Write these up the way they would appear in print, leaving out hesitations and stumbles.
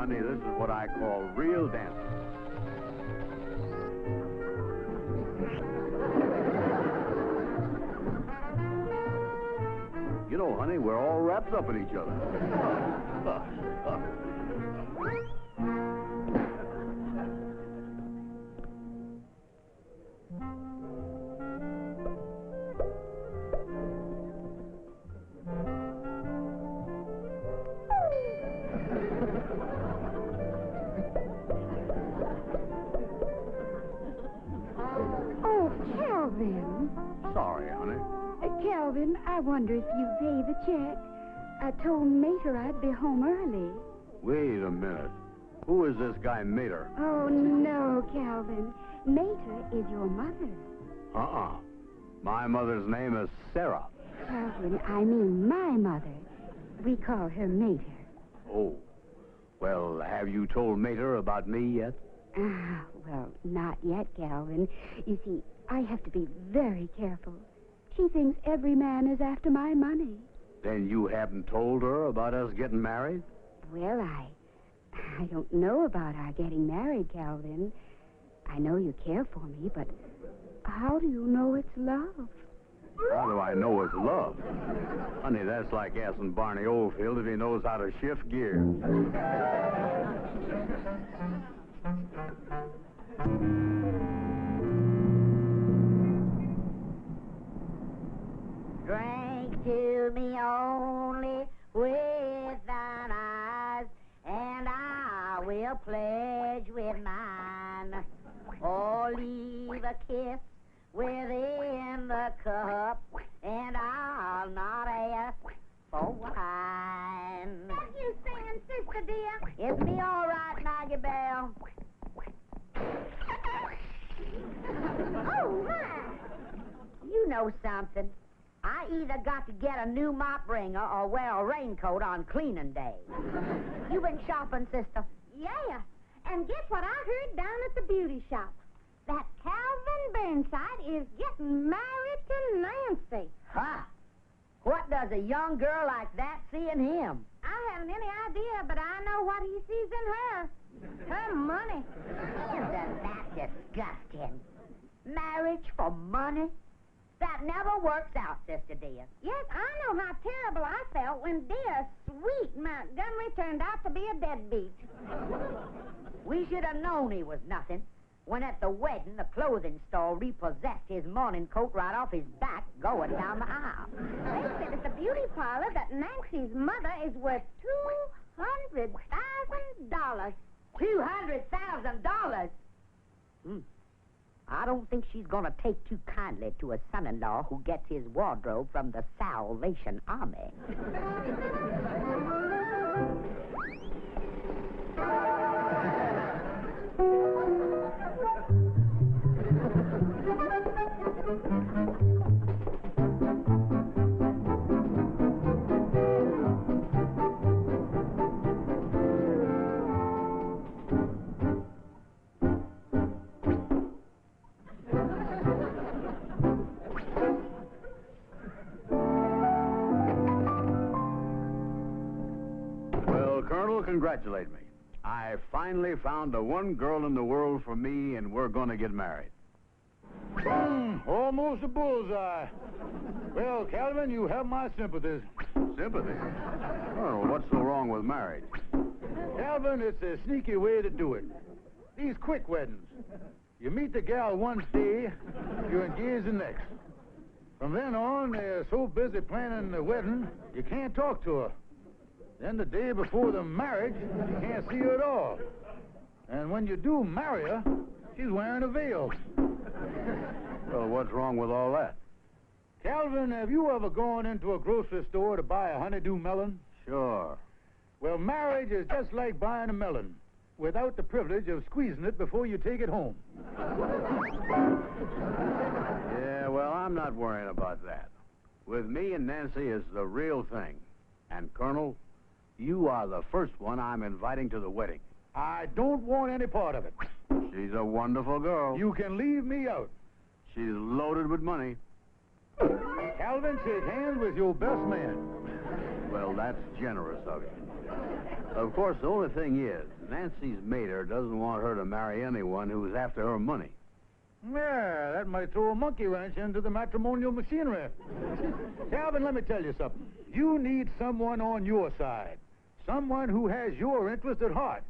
honey, this is what I call real dancing. You know, honey, we're all wrapped up in each other. Oh, Calvin. Sorry, honey. Calvin, I wonder if you pay the check. I told Mater I'd be home early. Wait a minute. Who is this guy, Mater? Oh, no, Calvin. Mater is your mother. Uh-uh. My mother's name is Sarah. Calvin, I mean my mother. We call her Mater. Oh. Well, have you told Mater about me yet? Well, not yet, Calvin. You see, I have to be very careful. She thinks every man is after my money. Then you haven't told her about us getting married? Well, I don't know about our getting married, Calvin. I know you care for me, but how do you know it's love? How do I know it's love? Honey, that's like asking Barney Oldfield if he knows how to shift gears. Drink to me only with thine eyes, and I will pledge with mine. Or leave a kiss within the cup, and I'll not ask for wine. What you singing, sister dear? It's me all right, Maggie Bell. Oh, my. You know something. I either got to get a new mop wringer or wear a raincoat on cleaning day. You been shopping, sister? Yeah. And guess what I heard down at the beauty shop? That Calvin Burnside is getting married to Nancy. Ha! What does a young girl like that see in him? I haven't any idea, but I know what he sees in her. Her money. Isn't that disgusting? Marriage for money? That never works out, sister dear. Yes, I know how terrible I felt when dear, sweet Montgomery turned out to be a deadbeat. We should have known he was nothing when at the wedding the clothing store repossessed his morning coat right off his back going down the aisle. They said at the beauty parlor that Nancy's mother is worth $200,000. $200,000? I don't think she's going to take too kindly to a son-in-law who gets his wardrobe from the Salvation Army. Colonel, congratulate me. I finally found the one girl in the world for me, and we're going to get married. Almost a bullseye. Well, Calvin, you have my sympathies. Sympathy? Colonel, what's so wrong with marriage? Calvin, it's a sneaky way to do it. These quick weddings. You meet the gal one day, you're engaged the next. From then on, they're so busy planning the wedding, you can't talk to her. Then the day before the marriage, you can't see her at all. And when you do marry her, she's wearing a veil. Well, what's wrong with all that? Calvin, have you ever gone into a grocery store to buy a honeydew melon? Sure. Well, marriage is just like buying a melon, without the privilege of squeezing it before you take it home. Yeah, well, I'm not worrying about that. With me and Nancy, it's the real thing. And, Colonel, you are the first one I'm inviting to the wedding. I don't want any part of it. She's a wonderful girl. You can leave me out. She's loaded with money. Calvin, shake hands with your best man. Well, that's generous of you. Of course, the only thing is, Nancy's mater doesn't want her to marry anyone who's after her money. Yeah, that might throw a monkey wrench into the matrimonial machinery. Calvin, let me tell you something. You need someone on your side. Someone who has your interest at heart.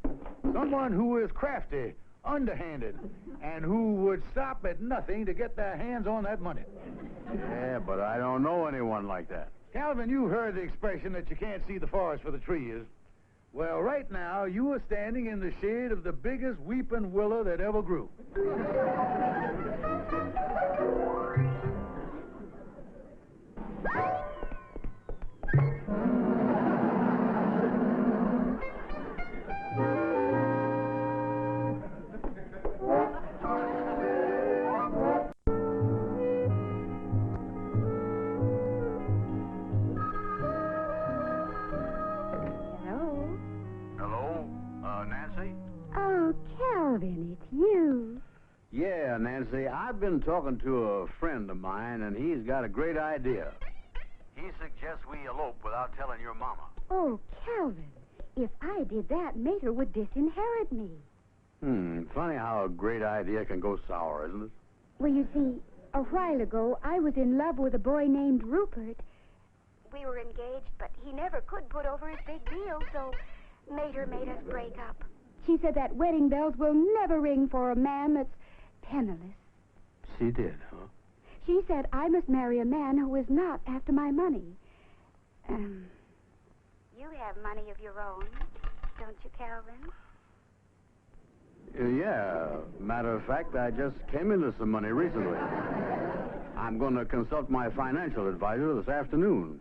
Someone who is crafty, underhanded, and who would stop at nothing to get their hands on that money. Yeah, but I don't know anyone like that. Calvin, you heard the expression that you can't see the forest for the trees. Well, right now, you are standing in the shade of the biggest weeping willow that ever grew. Hello? Hello? Nancy? Oh, Calvin, it's you. Yeah, Nancy, I've been talking to a friend of mine, and he's got a great idea. He suggests we elope without telling your mama. Oh, Calvin, if I did that, Mater would disinherit me. Funny how a great idea can go sour, isn't it? Well, you see, a while ago, I was in love with a boy named Rupert. We were engaged, but he never could put over his big deal, so Mater made us break up. She said that wedding bells will never ring for a man that's penniless. She did, huh? She said I must marry a man who is not after my money. You have money of your own, don't you, Calvin? Yeah. Matter of fact, I just came into some money recently. I'm going to consult my financial advisor this afternoon.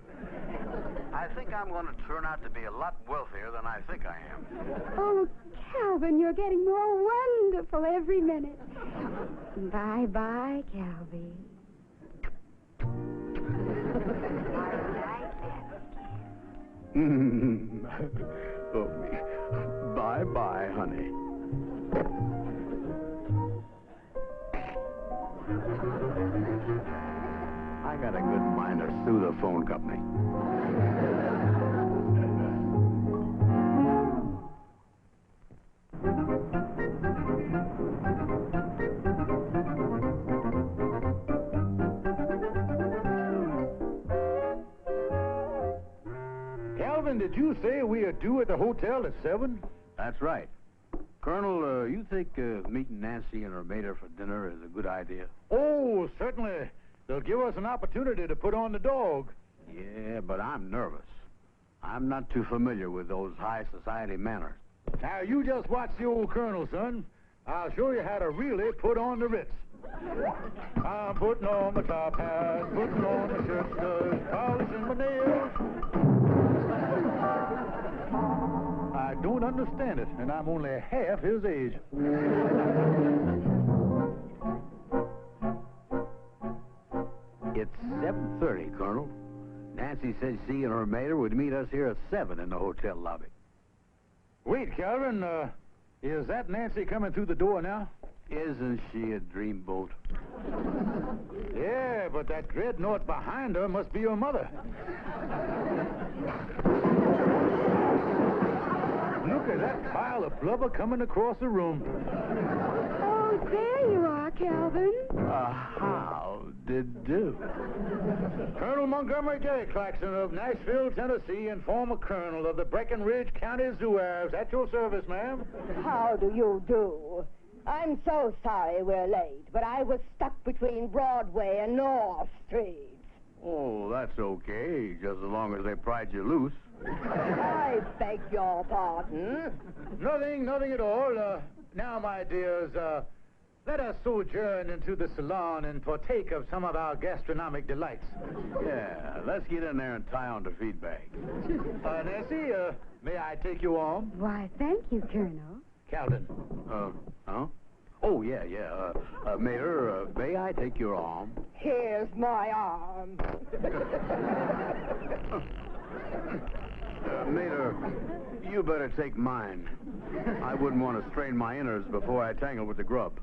I think I'm going to turn out to be a lot wealthier than I think I am. Oh, Calvin, you're getting more wonderful every minute. Bye-bye, Calvin. Oh, me. Bye-bye, honey. I got a good mind to sue the phone company. Calvin, did you say we are due at the hotel at 7? That's right. Colonel, you think meeting Nancy and her mater for dinner is a good idea? Oh, certainly. They'll give us an opportunity to put on the dog. Yeah, but I'm nervous. I'm not too familiar with those high society manners. Now, you just watch the old Colonel, son. I'll show you how to really put on the Ritz. I'm putting on my top hat, putting on my shirt studs, polishing my nails. I don't understand it, and I'm only half his age. It's 7:30, Colonel. Nancy said she and her mater would meet us here at 7 in the hotel lobby. Wait, Calvin, is that Nancy coming through the door now? Isn't she a dreamboat? Yeah, but that dreadnought behind her must be her mother. Look at that pile of blubber coming across the room. Oh, there you are, Calvin. How did do? Colonel Montgomery J. Claxton of Nashville, Tennessee, and former colonel of the Breckinridge County Zouaves. At your service, ma'am. How do you do? I'm so sorry we're late, but I was stuck between Broadway and North Street. Oh, that's okay, just as long as they pried you loose. I beg your pardon. Nothing at all. Now, my dears, let us sojourn into the salon and partake of some of our gastronomic delights. Yeah, let's get in there and tie on the feed bag. Nancy, may I take your arm? Why, thank you, Colonel. Calvin. Huh? Oh, yeah. Mayor, may I take your arm? Here's my arm. Mater, you better take mine. I wouldn't want to strain my innards before I tangle with the grub.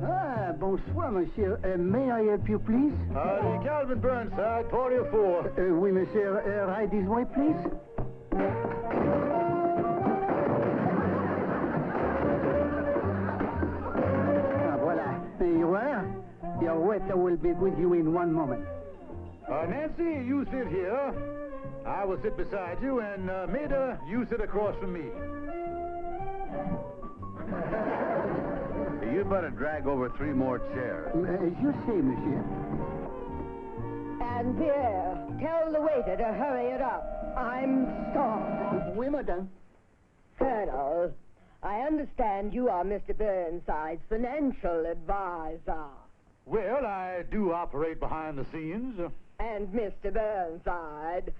Ah, bonsoir, monsieur. May I help you, please? The Calvin Burnside, 44. Oui, monsieur. Right this way, please. Voilà. You are? Your waiter will be with you in one moment. Nancy, you sit here. I will sit beside you, and Maida, you sit across from me. You better drag over 3 more chairs. As you say, monsieur. And Pierre, tell the waiter to hurry it up. I'm starved. Oui, madame. Colonel, I understand you are Mr. Burnside's financial advisor. Well, I do operate behind the scenes. And Mr. Burnside,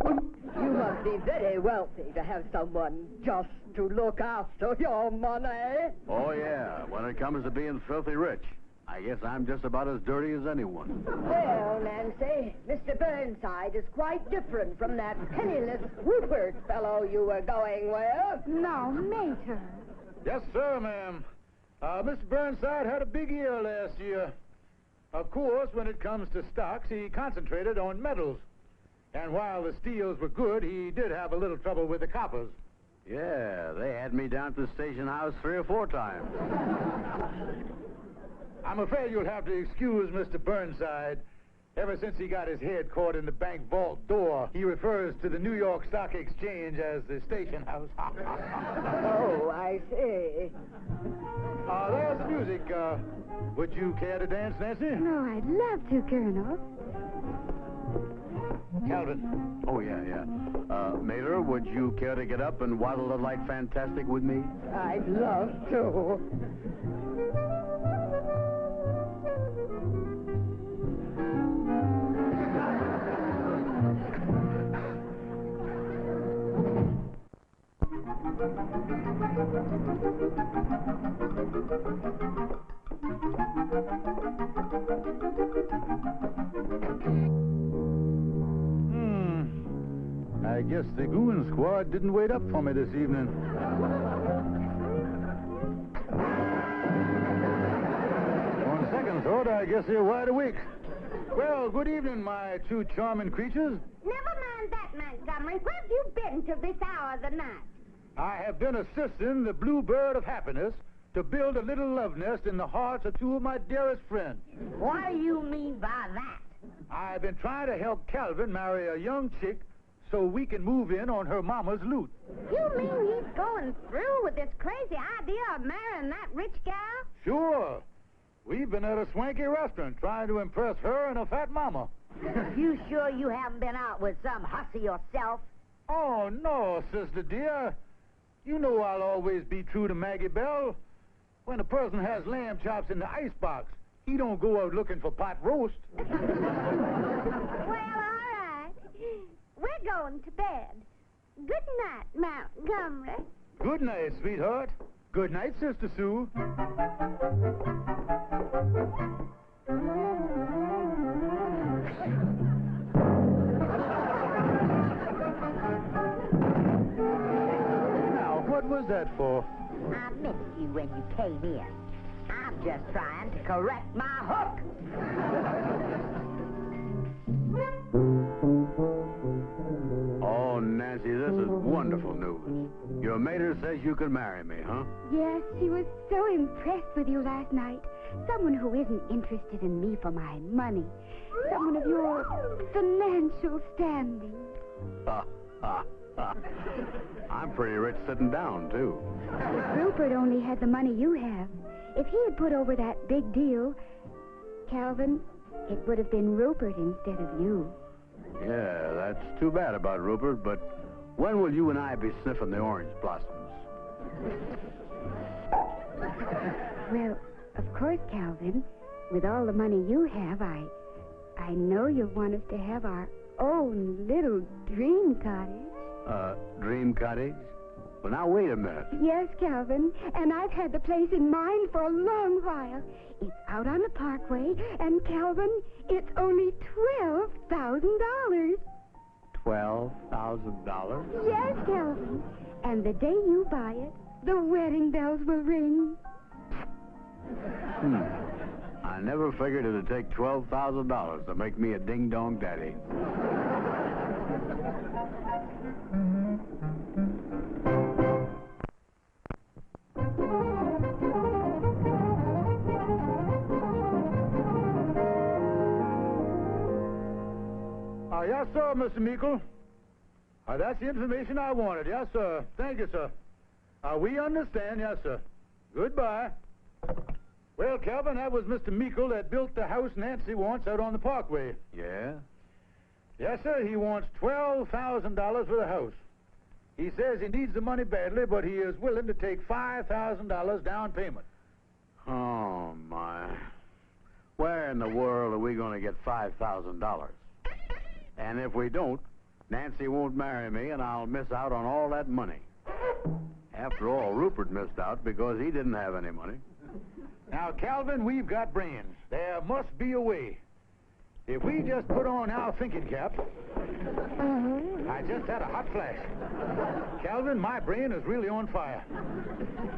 you must be very wealthy to have someone just to look after your money. Oh, yeah. When it comes to being filthy rich, I guess I'm just about as dirty as anyone. Well, Nancy, Mr. Burnside is quite different from that penniless Rupert fellow you were going with. No, Mater. Yes, sir, ma'am. Mr. Burnside had a big year last year. Of course, when it comes to stocks, he concentrated on metals. And while the steels were good, he did have a little trouble with the coppers. Yeah, they had me down to the station house 3 or 4 times. I'm afraid you'll have to excuse Mr. Burnside. Ever since he got his head caught in the bank vault door, he refers to the New York Stock Exchange as the station house. Oh, I see. There's the music. Would you care to dance, Nancy? No, I'd love to, Colonel. Calvin. Oh, yeah. Mater, would you care to get up and waddle the light fantastic with me? I'd love to. I guess the goon squad didn't wait up for me this evening. On second thought, I guess they're wide awake. Well, good evening, my 2 charming creatures. Never mind that, Montgomery. Where have you been till this hour of the night? I have been assisting the Bluebird of Happiness to build a little love nest in the hearts of 2 of my dearest friends. What do you mean by that? I've been trying to help Calvin marry a young chick so we can move in on her mama's loot. You mean he's going through with this crazy idea of marrying that rich gal? Sure. We've been at a swanky restaurant trying to impress her and her fat mama. You sure you haven't been out with some hussy yourself? Oh, no, sister dear. You know I'll always be true to Maggie Bell. When a person has lamb chops in the icebox, he don't go out looking for pot roast. Well, all right. We're going to bed. Good night, Montgomery. Good night, sweetheart. Good night, Sister Sue. Now, what was that for? I missed you when you came in. I'm just trying to correct my hook. Oh, Nancy, this is wonderful news. Your mater says you can marry me, huh? Yes, she was so impressed with you last night. Someone who isn't interested in me for my money. Someone of your financial standing. I'm pretty rich sitting down, too. If Rupert only had the money you have, if he had put over that big deal, Calvin, it would have been Rupert instead of you. Yeah, that's too bad about Rupert, but when will you and I be sniffing the orange blossoms? Well, of course, Calvin, with all the money you have, I know you'll want us to have our own little dream cottage. Dream cottage? Well, now, wait a minute. Yes, Calvin, and I've had the place in mind for a long while. It's out on the parkway, and Calvin, it's only $12,000. $12,000? Yes, Calvin. And the day you buy it, the wedding bells will ring. I never figured it'd take $12,000 to make me a ding-dong daddy. Yes, sir, Mr. Meikle. That's the information I wanted. Yes, sir. Thank you, sir. We understand. Yes, sir. Goodbye. Well, Calvin, that was Mr. Meikle that built the house Nancy wants out on the Parkway. Yeah? Yes, sir. He wants $12,000 for the house. He says he needs the money badly, but he is willing to take $5,000 down payment. Oh, my. Where in the world are we going to get $5,000? And if we don't, Nancy won't marry me, and I'll miss out on all that money. After all, Rupert missed out because he didn't have any money. Now, Calvin, we've got brains. There must be a way. If we just put on our thinking caps... I just had a hot flash. Calvin, my brain is really on fire.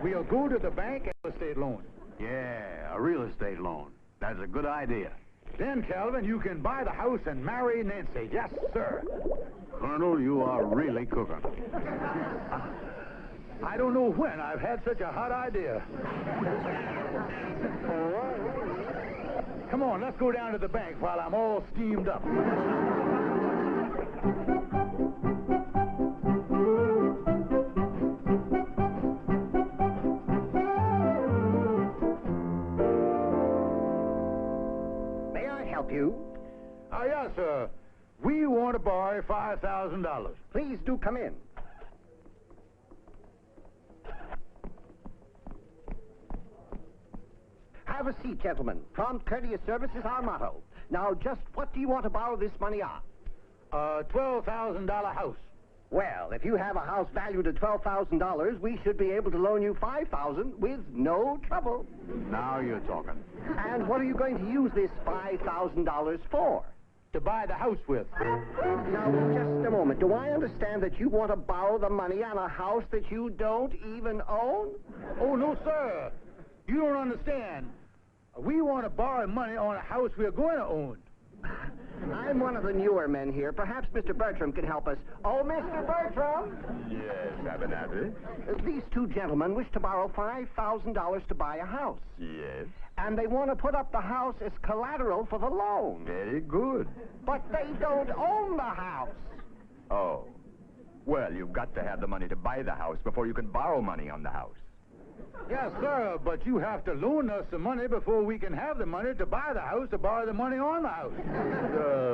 We'll go to the bank and real estate loan. Yeah, a real estate loan. That's a good idea. Then, Calvin, you can buy the house and marry Nancy. Yes, sir. Colonel, you are really cooking. I don't know when I've had such a hot idea. Come on, let's go down to the bank while I'm all steamed up. You? Yes, sir. We want to borrow $5,000. Please do come in. Have a seat, gentlemen. Prompt, courteous service is our motto. Now, just what do you want to borrow this money on? A $12,000 house. Well, if you have a house valued at $12,000, we should be able to loan you $5,000 with no trouble. Now you're talking. And what are you going to use this $5,000 for? To buy the house with. Now, just a moment. Do I understand that you want to borrow the money on a house that you don't even own? Oh, no, sir. You don't understand. We want to borrow money on a house we're going to own. I'm one of the newer men here. Perhaps Mr. Bertram can help us. Oh, Mr. Bertram! Yes, Abernathy? These two gentlemen wish to borrow $5,000 to buy a house. Yes. And they want to put up the house as collateral for the loan. Very good. But they don't own the house. Oh. Well, you've got to have the money to buy the house before you can borrow money on the house. Yes, sir, but you have to loan us the money before we can have the money to buy the house, to borrow the money on the house.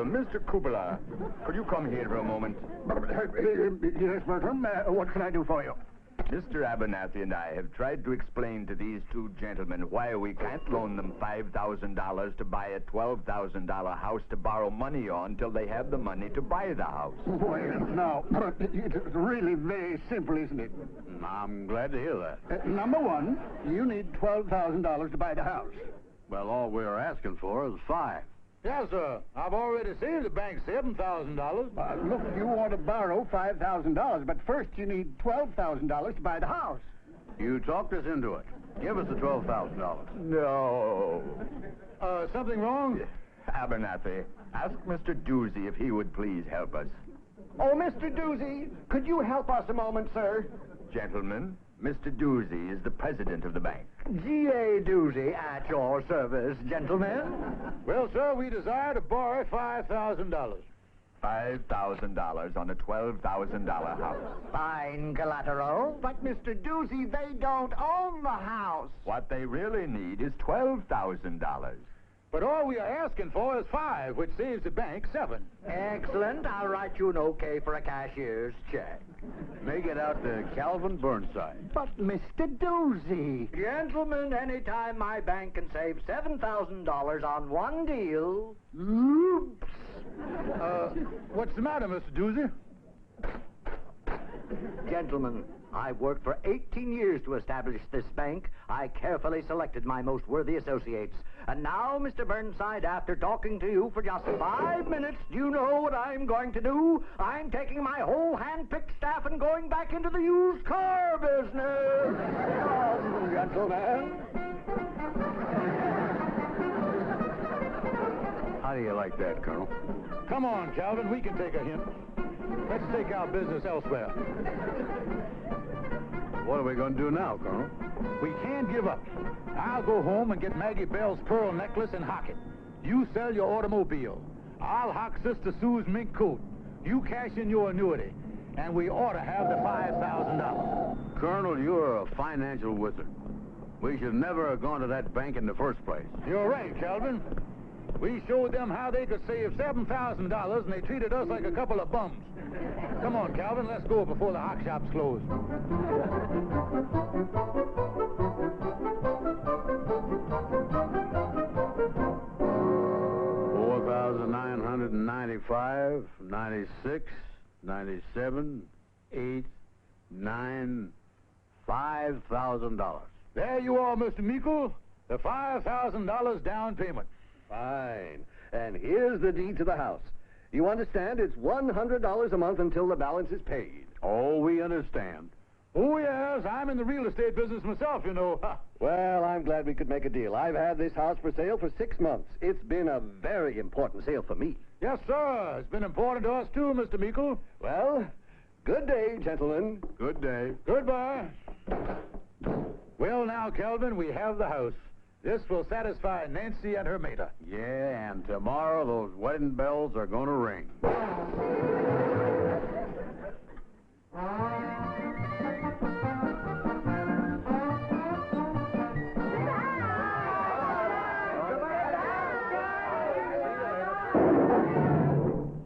Mr. Kubala, could you come here for a moment? Yes, Bertram. What can I do for you? Mr. Abernathy and I have tried to explain to these two gentlemen why we can't loan them $5,000 to buy a $12,000 house to borrow money on till they have the money to buy the house. Well, now, it's really very simple, isn't it? I'm glad to hear that. Number one, you need $12,000 to buy the house. Well, all we're asking for is $5,000. Yes, sir. I've already saved the bank $7,000. Look, you want to borrow $5,000, but first you need $12,000 to buy the house. You talked us into it. Give us the $12,000. No. Something wrong? Abernathy, ask Mr. Doozy if he would please help us. Oh, Mr. Doozy, could you help us a moment, sir? Gentlemen, Mr. Doozy is the president of the bank. G.A. Doozy at your service, gentlemen. Well, sir, we desire to borrow $5,000. $5,000 on a $12,000 house. Fine collateral. But, Mr. Doozy, they don't own the house. What they really need is $12,000. But all we are asking for is $5,000, which saves the bank $7,000. Excellent. I'll write you an okay for a cashier's check. Make it out to Calvin Burnside. But, Mr. Doozy... Gentlemen, anytime my bank can save $7,000 on one deal... Oops! What's the matter, Mr. Doozy? Gentlemen, I've worked for 18 years to establish this bank. I carefully selected my most worthy associates. And now, Mr. Burnside, after talking to you for just 5 minutes, do you know what I'm going to do? I'm taking my whole hand-picked staff and going back into the used car business. Gentlemen. How do you like that, Colonel? Come on, Calvin, we can take a hint. Let's take our business elsewhere. What are we going to do now, Colonel? We can't give up. I'll go home and get Maggie Bell's pearl necklace and hock it. You sell your automobile. I'll hock Sister Sue's mink coat. You cash in your annuity. And we ought to have the $5,000. Colonel, you're a financial wizard. We should never have gone to that bank in the first place. You're right, Calvin. We showed them how they could save $7,000, and they treated us like a couple of bums. Come on, Calvin, let's go before the hock shop's closed. $4,995, 96, 97, 8, 9, $5,000. There you are, Mr. Meikle. The $5,000 down payment. Fine. And here's the deed to the house. You understand it's $100 a month until the balance is paid. Oh, we understand. Oh, yes, I'm in the real estate business myself, you know. Ha. Well, I'm glad we could make a deal. I've had this house for sale for 6 months. It's been a very important sale for me. Yes, sir. It's been important to us, too, Mr. Meikle. Well, good day, gentlemen. Good day. Goodbye. Well, now, Calvin, we have the house. This will satisfy Nancy and her mater. Yeah, and tomorrow those wedding bells are going to ring.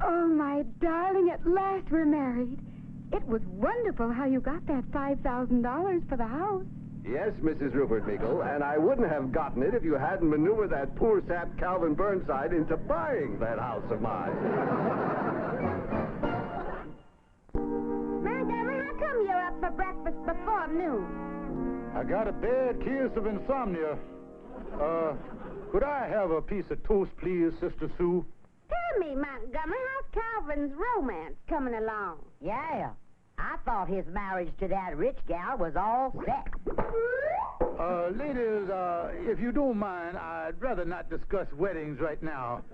Oh, my darling, at last we're married. It was wonderful how you got that $5,000 for the house. Yes, Mrs. Rupert Meikle, and I wouldn't have gotten it if you hadn't maneuvered that poor sap Calvin Burnside into buying that house of mine. Montgomery, how come you're up for breakfast before noon? I got a bad case of insomnia. Could I have a piece of toast, please, Sister Sue? Tell me, Montgomery, how's Calvin's romance coming along? Yeah. I thought his marriage to that rich gal was all set. Ladies, if you don't mind, I'd rather not discuss weddings right now.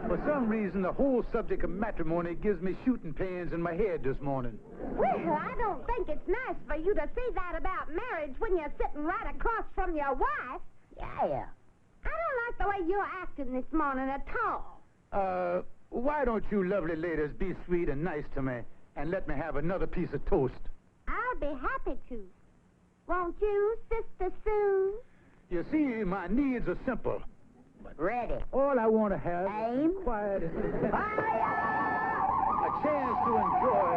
For some reason, the whole subject of matrimony gives me shooting pains in my head this morning. Well, I don't think it's nice for you to say that about marriage when you're sitting right across from your wife. Yeah. I don't like the way you're acting this morning at all. Why don't you lovely ladies be sweet and nice to me and let me have another piece of toast? I'll be happy to. Won't you, Sister Sue? You see, my needs are simple. Ready. All I want to have Aim. is quiet. Fire! A chance to enjoy.